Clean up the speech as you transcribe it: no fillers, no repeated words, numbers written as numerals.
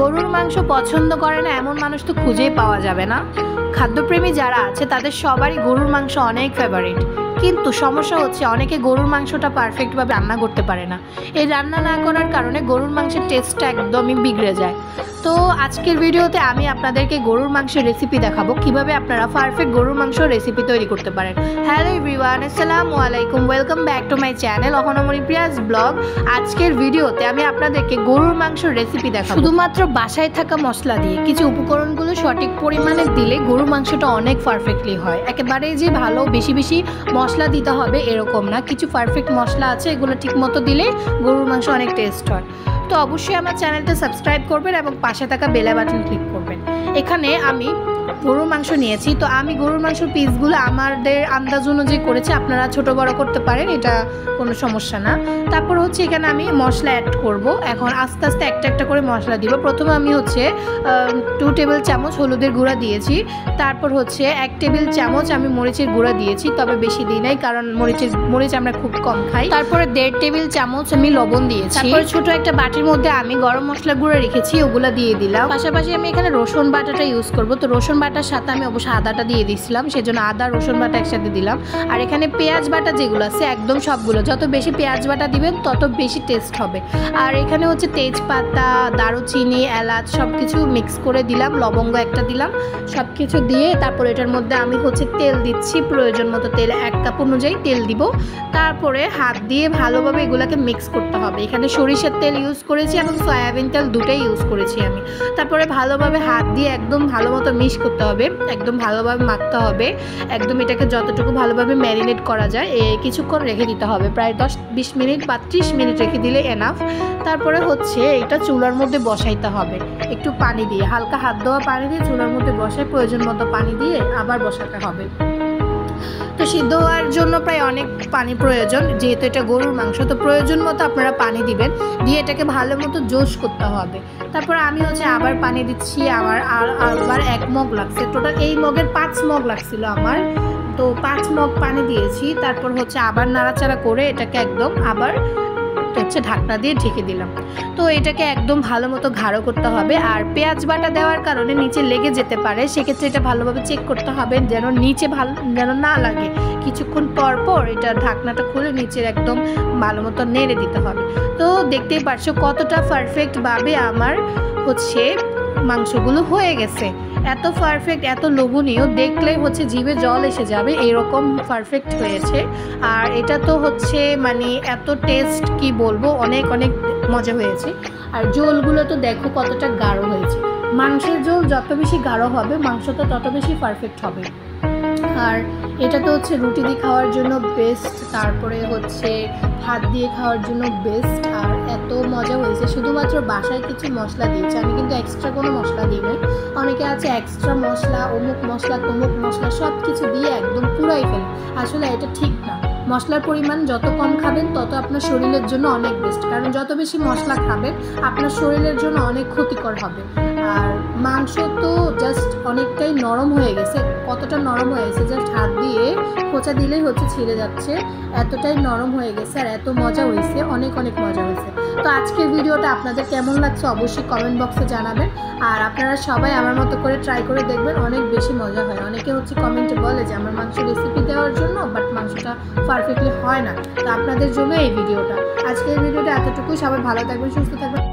গরুর মাংস পছন্দ করে না এমন মানুষ তো খুঁজেই পাওয়া যাবে না। খাদ্যপ্রেমী যারা আছে তাদের সবারই গরুর মাংস অনেক ফেভারিট, কিন্তু সমস্যা হচ্ছে অনেকে গরুর মাংসটা পারফেক্টভাবে রান্না করতে পারে না। এই রান্না না করার কারণে গরুর মাংসের টেস্টটা একদমই বিগড়ে যায়। তো আজকের ভিডিওতে আমি আপনাদেরকে গরুর মাংসের রেসিপি দেখাবো, কিভাবে আপনারা পারফেক্ট গরুর মাংস রেসিপি তৈরি করতে পারেন। হ্যালো এভরিওয়ান, আসসালামু আলাইকুম, welcome back to my channel Ahonamonipriya's vlog. আজকের ভিডিওতে আমি আপনাদেরকে গরুর মাংসের রেসিপি দেখাবো শুধুমাত্র বাসায় থাকা মশলা দিয়ে। কিছু উপকরণগুলো সঠিক পরিমাণে দিলে গরুর মাংসটা অনেক পারফেক্টলি হয়। একেবারে যে ভালো বেশি বেশি মশলা দিতে হবে এরকম না, কিছু পারফেক্ট মশলা আছে, এগুলো ঠিক মতো দিলে গরুর মাংস অনেক টেস্ট হয়। তো অবশ্যই আমার চ্যানেলটা সাবস্ক্রাইব করবেন এবং পাশে থাকা বেল বাটন ক্লিক করবেন। এখানে আমি গরুর মাংস নিয়েছি, তো আমি গরুর মাংসের পিসগুলো আমাদের আন্দাজ অনুযায়ী করেছি, আপনারা ছোট বড় করতে পারেন, এটা কোনো সমস্যা না। তারপর হচ্ছে এখানে আমি মশলা অ্যাড করব। এখন আস্তে আস্তে একটা একটা করে মশলা দিব। প্রথমে আমি হচ্ছে 2 টেবিল চামচ হলুদের গুঁড়া দিয়েছি, তারপর হচ্ছে 1 টেবিল চামচ আমি মরিচের গুঁড়া দিয়েছি, তবে বেশি দিই নাই কারণ মরিচ আমরা খুব কম খাই। তারপরে 1.5 টেবিল চামচ আমি লবণ দিয়েছি। তারপরে ছোট একটা বাটির মধ্যে আমি গরম মশলা গুঁড়া রেখেছি, ওগুলা দিয়ে দিলাম। পাশাপাশি আমি এখানে রসুন বাটাটা ইউজ করব। তো রসুন বাটার সাথে আমি অবশ্যই আদাটা দিয়ে দিয়েছিলাম, সেজন্য আদা রসুন বাটা একসাথে দিলাম। আর এখানে পেঁয়াজ বাটা যেগুলো আছে একদম সবগুলো, যত বেশি পেঁয়াজ বাটা দিবেন তত বেশি টেস্ট হবে। আর এখানে হচ্ছে তেজপাতা, দারুচিনি, এলাচ সব কিছু মিক্স করে দিলাম, লবঙ্গ একটা দিলাম, সব কিছু দিয়ে তারপর এটার মধ্যে আমি হচ্ছে তেল দিচ্ছি, প্রয়োজন মতো তেল, 1 কাপ অনুযায়ী তেল দিব। তারপরে হাত দিয়ে ভালোভাবে এগুলোকে মিক্স করতে হবে। এখানে সরিষার তেল ইউজ করেছি এবং সয়াবিন তেল দুটোই ইউজ করেছি আমি। তারপরে ভালোভাবে হাত দিয়ে একদম ভালো মতো মিক্স করতে হবে, একদম ভালোভাবে মাখতে হবে, একদম এটাকে যতটুকু ভালোভাবে ম্যারিনেট করা যায় কিছুক্ষণ রেখে দিতে হবে, প্রায় 10-20 মিনিট বা 30 মিনিট রেখে দিলে এনাফ। তারপরে হচ্ছে এটা চুলার মধ্যে বসাইতে হবে, একটু পানি দিয়ে, হালকা হাত দেওয়া পানি দিয়ে চুলার মধ্যে বসায় প্রয়োজন মতো পানি দিয়ে আবার বসাতে হবে। তো সিদ্ধ হওয়ার জন্য প্রায় অনেক পানি প্রয়োজন, যেহেতু এটা গরুর মাংস, তো প্রয়োজন মতো আপনারা পানি দিবেন, দিয়ে এটাকে ভালো মতো জোশ করতে হবে। তারপর আমি হচ্ছে আবার পানি দিচ্ছি, আবার 1 মগ লাগছে, টোটাল এই মগের 5 মগ লাগছিল আমার, তো 5 মগ পানি দিয়েছি। তারপর হচ্ছে আবার নাড়াচাড়া করে এটাকে একদম আবার হচ্ছে ঢাকনা দিয়ে ঢেকে দিলাম। তো এটাকে একদম ভালো মতো গাঢ় করতে হবে। আর পেঁয়াজ বাটা দেওয়ার কারণে নিচে লেগে যেতে পারে, সেক্ষেত্রে এটা ভালোভাবে চেক করতে হবে যেন নিচে যেন না লাগে। কিছুক্ষণ পর পর এটা ঢাকনাটা খুলে নিচের একদম ভালো মতো নেড়ে দিতে হবে। তো দেখতেই পারছো কতটা পারফেক্টভাবে আমার হচ্ছে মাংসগুলো হয়ে গেছে। এত পারফেক্ট, এত লোভনীয়, দেখলেই হচ্ছে জিভে জল এসে যাবে, এরকম পারফেক্ট হয়েছে। আর এটা তো হচ্ছে মানে এত টেস্ট কি বলবো, অনেক অনেক মজা হয়েছে। আর ঝোলগুলো তো দেখো কতটা গাঢ় হয়েছে। মাংসের ঝোল যত বেশি গাঢ় হবে মাংস তো তত বেশি পারফেক্ট হবে। আর এটা তো হচ্ছে রুটি দিয়ে খাওয়ার জন্য বেস্ট, তারপরে হচ্ছে ভাত দিয়ে খাওয়ার জন্য বেস্ট। আর এত মজা হয়েছে, শুধুমাত্র বাসায় কিছু মশলা দিয়েছি, আমি কিন্তু এক্সট্রা কোনো মশলা দিই নাই। অনেকে আছে এক্সট্রা মশলা, অমুক মশলা তমুক মশলা সব কিছু দিয়ে একদম পুরাই ফেলে, আসলে এটা ঠিক না। মশলার পরিমাণ যত কম খাবেন তত আপনার শরীরের জন্য অনেক বেস্ট, কারণ যত বেশি মশলা খাবেন আপনার শরীরের জন্য অনেক ক্ষতিকর হবে। আর মাংস তো জাস্ট অনেকটাই নরম হয়ে গেছে, কতটা নরম হয়ে গেছে, জাস্ট হাত দিয়ে খোঁচা দিলেই হচ্ছে ছিঁড়ে যাচ্ছে, এতটাই নরম হয়ে গেছে। আর এত মজা হয়েছে, অনেক অনেক মজা হয়েছে। তো আজকের ভিডিওটা আপনাদের কেমন লাগছে অবশ্যই কমেন্ট বক্সে জানাবেন। আর আপনারা সবাই আমার মতো করে ট্রাই করে দেখবেন, অনেক বেশি মজা হয়। অনেকে হচ্ছে কমেন্টে বলে যে আমার মাংস রেসিপি দেওয়ার জন্য, বাট মাংসটা পারফেক্টলি হয় না। তো আপনাদের জন্য এই ভিডিওটা, আজকের ভিডিওটা এতটুকুই। সবাই ভালো থাকবেন, সুস্থ থাকবেন।